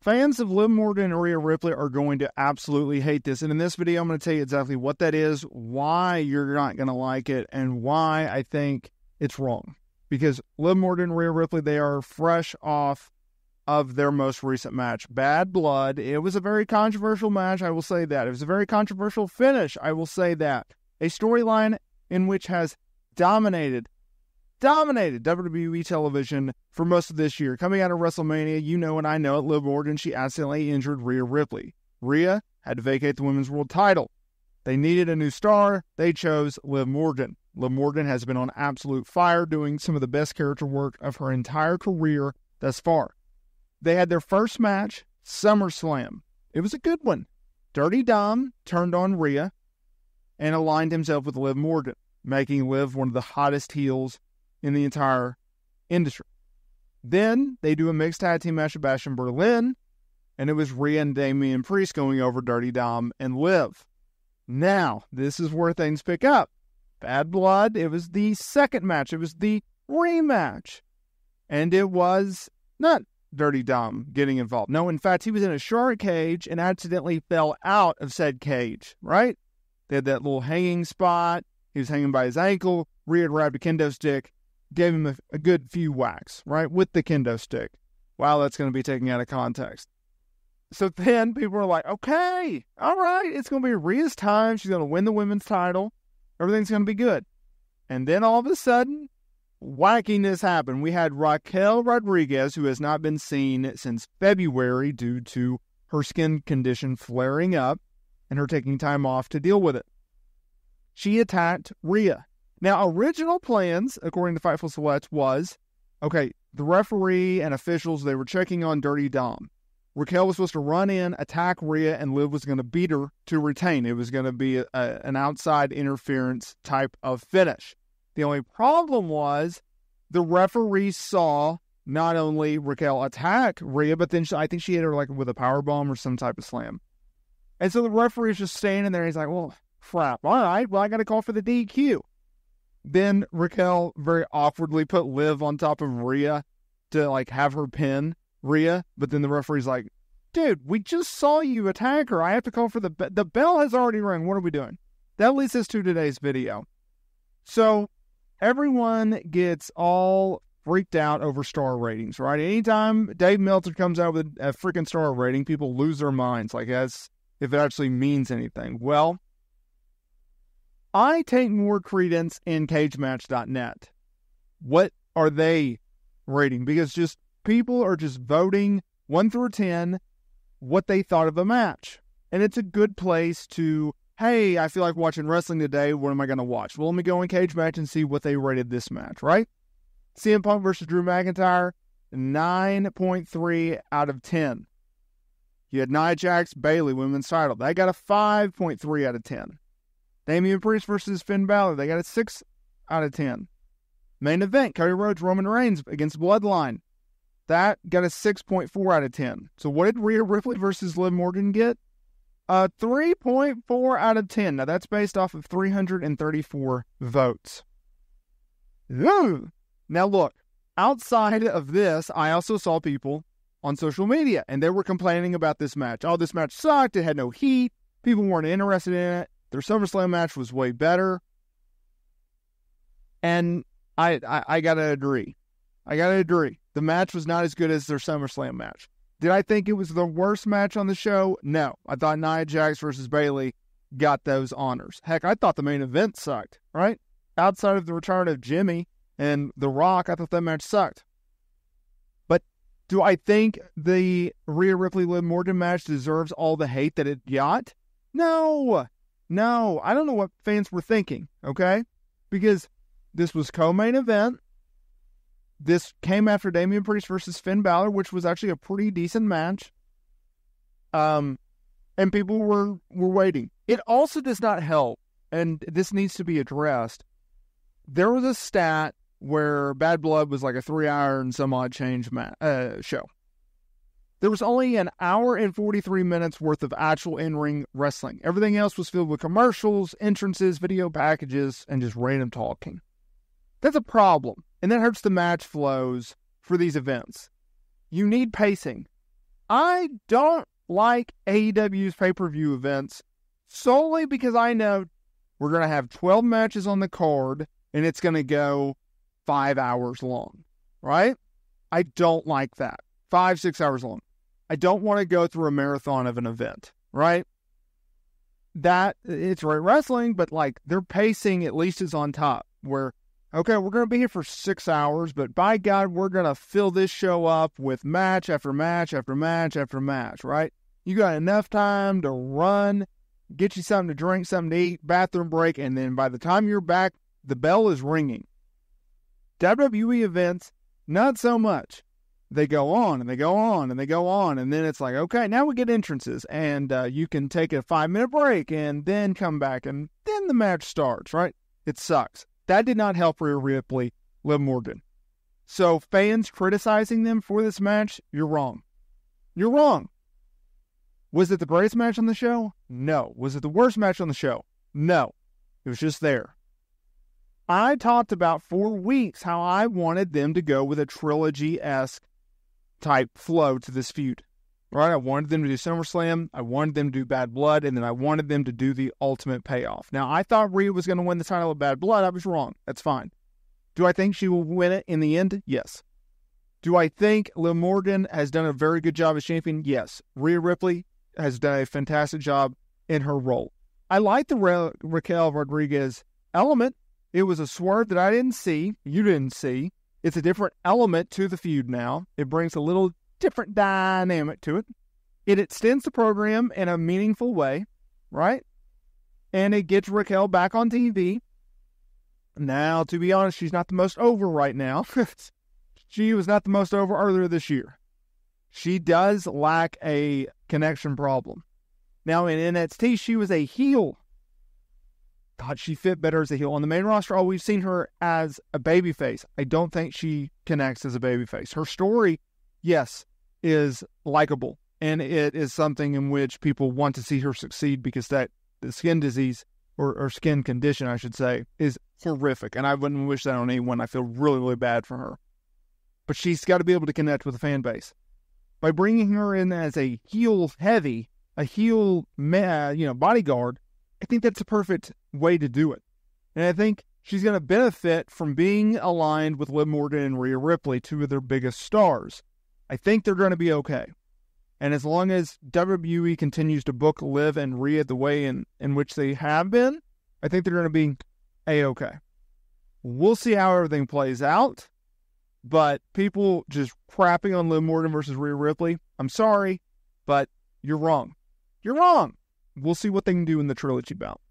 Fans of Liv Morgan and Rhea Ripley are going to absolutely hate this. And in this video, I'm going to tell you exactly what that is, why you're not going to like it, and why I think it's wrong. Because Liv Morgan and Rhea Ripley, they are fresh off of their most recent match. Bad Blood. It was a very controversial match, I will say that. It was a very controversial finish, I will say that. A storyline in which has dominated WWE television for most of this year. Coming out of WrestleMania, you know and I know it, Liv Morgan, she accidentally injured Rhea Ripley. Rhea had to vacate the Women's World title. They needed a new star. They chose Liv Morgan. Liv Morgan has been on absolute fire, doing some of the best character work of her entire career thus far. They had their first match, SummerSlam. It was a good one. Dirty Dom turned on Rhea and aligned himself with Liv Morgan, making Liv one of the hottest heels in the entire industry. Then they do a mixed tag team match at Bash in Berlin, and it was Rhea and Damian Priest going over Dirty Dom and Liv. Now, this is where things pick up. Bad Blood, it was the second match. It was the rematch. And it was not Dirty Dom getting involved. No, in fact, he was in a shark cage and accidentally fell out of said cage, right? They had that little hanging spot. He was hanging by his ankle. Rhea had grabbed a kendo stick, gave him a good few whacks, right, with the kendo stick. Wow, that's going to be taken out of context. So then people are like, okay, all right, it's going to be Rhea's time. She's going to win the women's title. Everything's going to be good. And then all of a sudden, wackiness happened. We had Raquel Rodriguez, who has not been seen since February due to her skin condition flaring up and her taking time off to deal with it. She attacked Rhea. Now, original plans, according to Fightful Select, was, okay, the referee and officials, they were checking on Dirty Dom. Raquel was supposed to run in, attack Rhea, and Liv was going to beat her to retain. It was going to be an outside interference type of finish. The only problem was the referee saw not only Raquel attack Rhea, but then I think she hit her like with a powerbomb or some type of slam. And so the referee's just standing there. He's like, well, crap. All right, well, I got to call for the DQ. Then Raquel very awkwardly put Liv on top of Rhea to like have her pin Rhea. But then the referee's like, dude, we just saw you attack her. I have to call for the bell has already rung. What are we doing? That leads us to today's video. So everyone gets all freaked out over star ratings, right? Anytime Dave Meltzer comes out with a freaking star rating, people lose their minds, like as if it actually means anything. Well, I take more credence in cagematch.net. What are they rating? Because just people are just voting 1 through 10 what they thought of a match. And it's a good place to, hey, I feel like watching wrestling today. What am I going to watch? Well, let me go in Cage Match and see what they rated this match, right? CM Punk versus Drew McIntyre, 9.3 out of 10. You had Nia Jax, Bayley, women's title. They got a 5.3 out of 10. Damian Priest versus Finn Balor. They got a 6 out of 10. Main event, Cody Rhodes, Roman Reigns against Bloodline. That got a 6.4 out of 10. So what did Rhea Ripley versus Liv Morgan get? A 3.4 out of 10. Now that's based off of 334 votes. Ooh. Now look, outside of this, I also saw people on social media, and they were complaining about this match. Oh, this match sucked. It had no heat. People weren't interested in it. Their SummerSlam match was way better. And I gotta agree. The match was not as good as their SummerSlam match. Did I think it was the worst match on the show? No. I thought Nia Jax versus Bayley got those honors. Heck, I thought the main event sucked, right? Outside of the return of Jimmy and The Rock, I thought that match sucked. But do I think the Rhea Ripley Liv Morgan match deserves all the hate that it got? No. I don't know what fans were thinking, okay? Because this was co-main event. This came after Damian Priest versus Finn Balor, which was actually a pretty decent match. And people were waiting. It also does not help, and this needs to be addressed. There was a stat where Bad Blood was like a 3-hour and some odd change show. There was only an hour and 43 minutes worth of actual in-ring wrestling. Everything else was filled with commercials, entrances, video packages, and just random talking. That's a problem, and that hurts the match flows for these events. You need pacing. I don't like AEW's pay-per-view events solely because I know we're going to have 12 matches on the card and it's going to go 5 hours long, right? I don't like that. 5-6 hours long. I don't want to go through a marathon of an event, right? That, it's great wrestling, but like their pacing at least is on top where, okay, we're going to be here for 6 hours, but by God, we're going to fill this show up with match after match after match after match, right? You got enough time to run, get you something to drink, something to eat, bathroom break, and then by the time you're back, the bell is ringing. WWE events, not so much. They go on and they go on and they go on, and then it's like, okay, now we get entrances, and you can take a 5-minute break and then come back, and then the match starts, right? It sucks. That did not help Rhea Ripley, Liv Morgan. So fans criticizing them for this match, you're wrong. You're wrong. Was it the greatest match on the show? No. Was it the worst match on the show? No. It was just there. I talked about for weeks how I wanted them to go with a trilogy-esque type flow to this feud. Right? I wanted them to do SummerSlam, I wanted them to do Bad Blood, and then I wanted them to do the ultimate payoff. Now, I thought Rhea was going to win the title of Bad Blood. I was wrong. That's fine. Do I think she will win it in the end? Yes. Do I think Liv Morgan has done a very good job as champion? Yes. Rhea Ripley has done a fantastic job in her role. I like the Raquel Rodriguez element. It was a swerve that I didn't see. You didn't see. It's a different element to the feud now. It brings a little different dynamic to it. It extends the program in a meaningful way, right? And it gets Raquel back on TV. Now, to be honest, she's not the most over right now. She was not the most over earlier this year. She does lack a connection problem. Now, in NXT, she was a heel. God, she fit better as a heel. On the main roster, we've seen her as a babyface. I don't think she connects as a babyface. Her story, yes, is likable, and it is something in which people want to see her succeed because that the skin disease, or skin condition, I should say, is horrific, and I wouldn't wish that on anyone. I feel really, really bad for her. But she's got to be able to connect with the fan base. By bringing her in as a heel heavy, a heel bodyguard, I think that's a perfect way to do it. And I think she's going to benefit from being aligned with Liv Morgan and Rhea Ripley, two of their biggest stars. I think they're going to be okay. And as long as WWE continues to book Liv and Rhea the way in which they have been, I think they're going to be A-okay. We'll see how everything plays out. But people just crapping on Liv Morgan versus Rhea Ripley, I'm sorry, but you're wrong. You're wrong. We'll see what they can do in the trilogy bout.